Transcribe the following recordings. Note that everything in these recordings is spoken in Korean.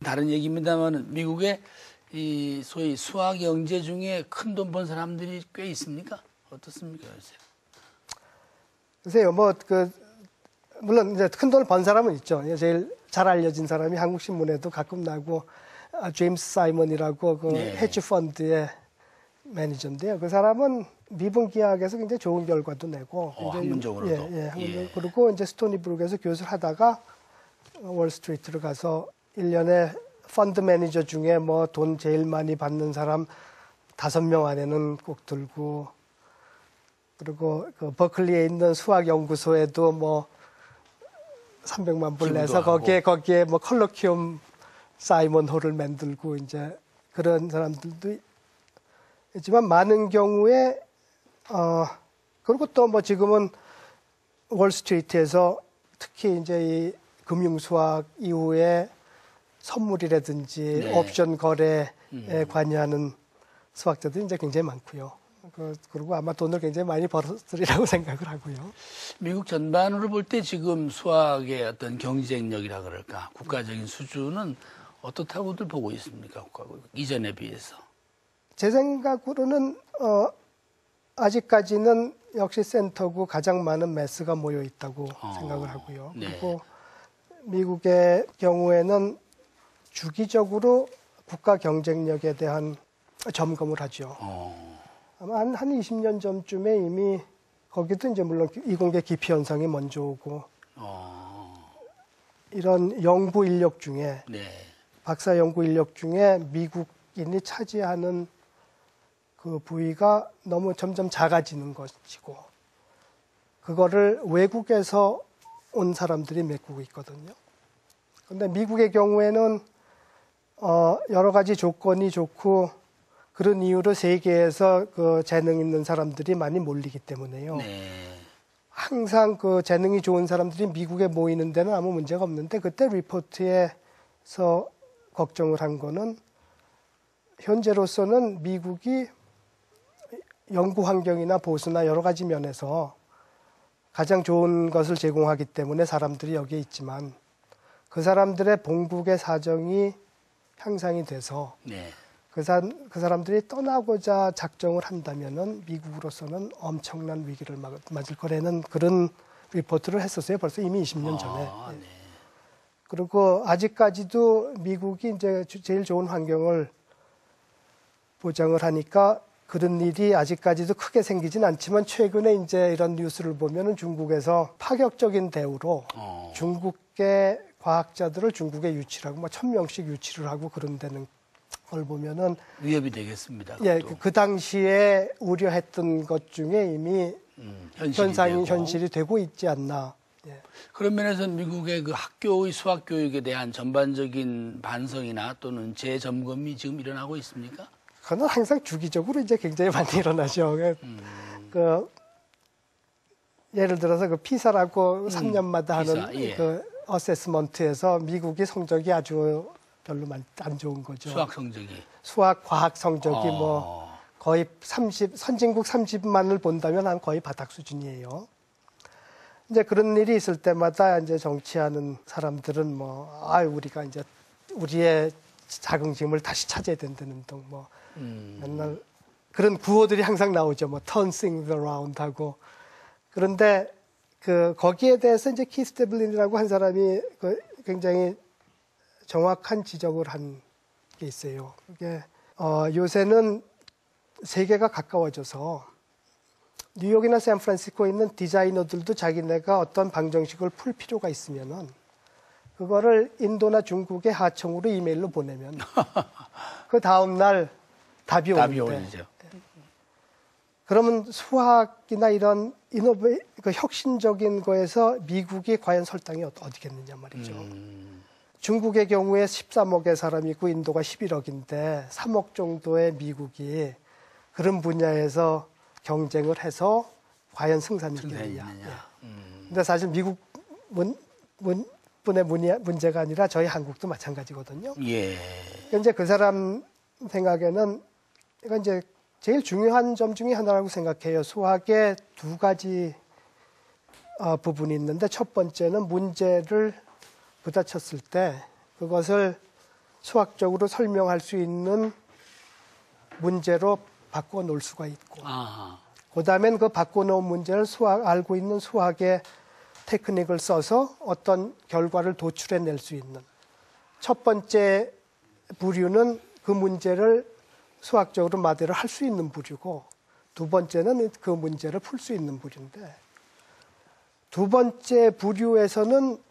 다른 얘기입니다만 미국의 이 소위 수학 영재 중에 큰 돈 번 사람들이 꽤 있습니까? 어떻습니까, 요새? 글쎄요, 물론 이제 큰 돈을 번 사람은 있죠. 제일 잘 알려진 사람이 한국 신문에도 가끔 나고 제임스 사이먼이라고 그 헤지 펀드의 매니저인데요. 그 사람은 미분 기하학에서 굉장히 좋은 결과도 내고, 학문적으로도. 학문적으로. 그리고 이제 스토니브룩에서 교수를 하다가 월스트리트로 가서 1년에 펀드 매니저 중에 뭐 돈 제일 많이 받는 사람 5명 안에는 꼭 들고, 그리고 그 버클리에 있는 수학 연구소에도 뭐 300만 불 내서 거기에 뭐 컬러키움 사이먼 홀을 만들고 이제 그런 사람들도 있지만 많은 경우에 그리고 또 뭐 지금은 월스트리트에서 특히 이제 이 금융수학 이후에 선물이라든지 옵션 거래에 관여하는 수학자들이 이제 굉장히 많고요. 그리고 아마 돈을 굉장히 많이 벌었으리라고 생각을 하고요. 미국 전반으로 볼 때 지금 수학의 어떤 경쟁력이라 그럴까, 국가적인 수준은 어떻다고들 보고 있습니까? 이전에 비해서. 제 생각으로는 아직까지는 역시 센터고 가장 많은 매스가 모여 있다고 생각을 하고요. 그리고 미국의 경우에는 주기적으로 국가 경쟁력에 대한 점검을 하죠. 아마 한 20년 전쯤에 이미 거기도 이제 물론 이공계 기피 현상이 먼저 오고 이런 연구 인력 중에 박사 연구 인력 중에 미국인이 차지하는 그 부위가 너무 점점 작아지는 것이고 그거를 외국에서 온 사람들이 메꾸고 있거든요. 그런데 미국의 경우에는 여러 가지 조건이 좋고 그런 이유로 세계에서 그 재능 있는 사람들이 많이 몰리기 때문에요. 항상 그 재능이 좋은 사람들이 미국에 모이는 데는 아무 문제가 없는데 그때 리포트에서 걱정을 한 거는 현재로서는 미국이 연구 환경이나 보수나 여러 가지 면에서 가장 좋은 것을 제공하기 때문에 사람들이 여기에 있지만 그 사람들의 본국의 사정이 향상이 돼서 그 사람들이 떠나고자 작정을 한다면은 미국으로서는 엄청난 위기를 맞을 거라는 그런 리포트를 했었어요. 벌써 이미 20년 전에. 그리고 아직까지도 미국이 이제 제일 좋은 환경을 보장을 하니까 그런 일이 아직까지도 크게 생기진 않지만 최근에 이제 이런 뉴스를 보면은 중국에서 파격적인 대우로 중국계 과학자들을 중국에 유치하고 뭐 1000명씩 유치를 하고 그런다는 걸 보면은 위협이 되겠습니다. 예, 그 당시에 우려했던 것 중에 이미 현실이 되고 있지 않나. 예. 그런 면에서 미국의 그 학교의 수학 교육에 대한 전반적인 반성이나 또는 재점검이 지금 일어나고 있습니까? 그건 항상 주기적으로 이제 굉장히 많이 일어나죠. 예를 들어서 그 피사라고 3년마다 하는 그 어세스먼트에서 미국이 성적이 아주 별로 안 좋은 거죠. 수학 성적이. 수학, 과학 성적이 뭐 거의 선진국 30만을 본다면 한 거의 바닥 수준이에요. 이제 그런 일이 있을 때마다 이제 정치하는 사람들은 우리가 이제 우리의 자긍심을 다시 찾아야 된다는 등 맨날 그런 구호들이 항상 나오죠. turn things around 하고. 그런데 거기에 대해서 이제 키스테블린이라고 한 사람이 굉장히 정확한 지적을 한 게 있어요. 그게 요새는 세계가 가까워져서 뉴욕이나 샌프란시스코에 있는 디자이너들도 자기네가 어떤 방정식을 풀 필요가 있으면은 그거를 인도나 중국의 하청으로 이메일로 보내면 그 다음 날 답이 오는데 그러면 수학이나 이런 혁신적인 거에서 미국이 과연 설탕이 어디겠느냐 말이죠. 중국의 경우에 13억의 사람이 있고 인도가 11억인데 3억 정도의 미국이 그런 분야에서 경쟁을 해서 과연 승산이 있겠느냐. 근데 사실 미국 분의 문제가 아니라 저희 한국도 마찬가지거든요. 이제 그 사람 생각에는 이건 이제 제일 중요한 점 중에 하나라고 생각해요. 수학에 두 가지 부분이 있는데 첫 번째는 문제를 부딪혔을 때 그것을 수학적으로 설명할 수 있는 문제로 바꿔 놓을 수가 있고, 아하. 그다음엔 그 바꿔 놓은 문제를 알고 있는 수학의 테크닉을 써서 어떤 결과를 도출해낼 수 있는 첫 번째 부류는 그 문제를 수학적으로 마대로 할 수 있는 부류고, 두 번째는 그 문제를 풀 수 있는 부류인데, 두 번째 부류에서는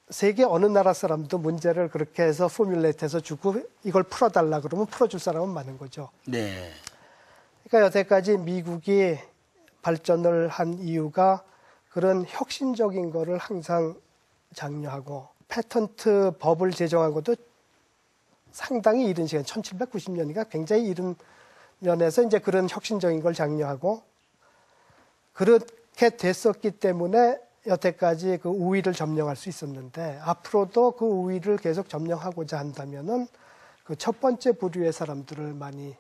세계 어느 나라 사람도 문제를 그렇게 해서 포뮬레이트해서 주고 이걸 풀어달라 그러면 풀어줄 사람은 많은 거죠. 네. 그러니까 여태까지 미국이 발전을 한 이유가 그런 혁신적인 거를 항상 장려하고, 패턴트 법을 제정한 것도 상당히 이른 시간, 1790년이니까 굉장히 이른 면에서 이제 그런 혁신적인 걸 장려하고, 그렇게 됐었기 때문에 여태까지 그 우위를 점령할 수 있었는데, 앞으로도 그 우위를 계속 점령하고자 한다면은 그 첫 번째 부류의 사람들을 많이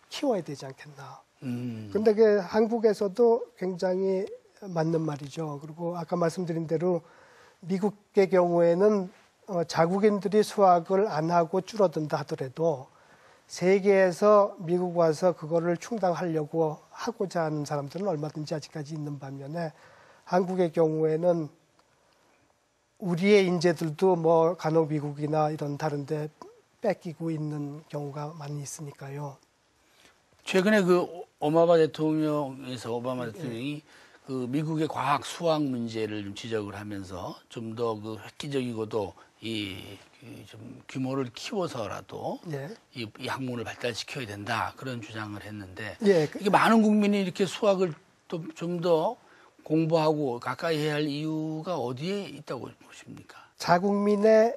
키워야 되지 않겠나. 근데 그 한국에서도 굉장히 맞는 말이죠. 그리고 아까 말씀드린 대로 미국의 경우에는 자국인들이 수학을 안 하고 줄어든다 하더라도 세계에서 미국 와서 그거를 충당하려고 하고자 하는 사람들은 얼마든지 아직까지 있는 반면에, 한국의 경우에는 우리의 인재들도 뭐 간혹 미국이나 이런 다른 데 뺏기고 있는 경우가 많이 있으니까요. 최근에 그 오바마 대통령이 그 미국의 과학 수학 문제를 좀 지적을 하면서 좀 더 그 획기적이고도 좀 규모를 키워서라도 예. 이 학문을 발달시켜야 된다, 그런 주장을 했는데, 예. 이게 많은 국민이 이렇게 수학을 좀 더 공부하고 가까이 해야 할 이유가 어디에 있다고 보십니까? 자국민의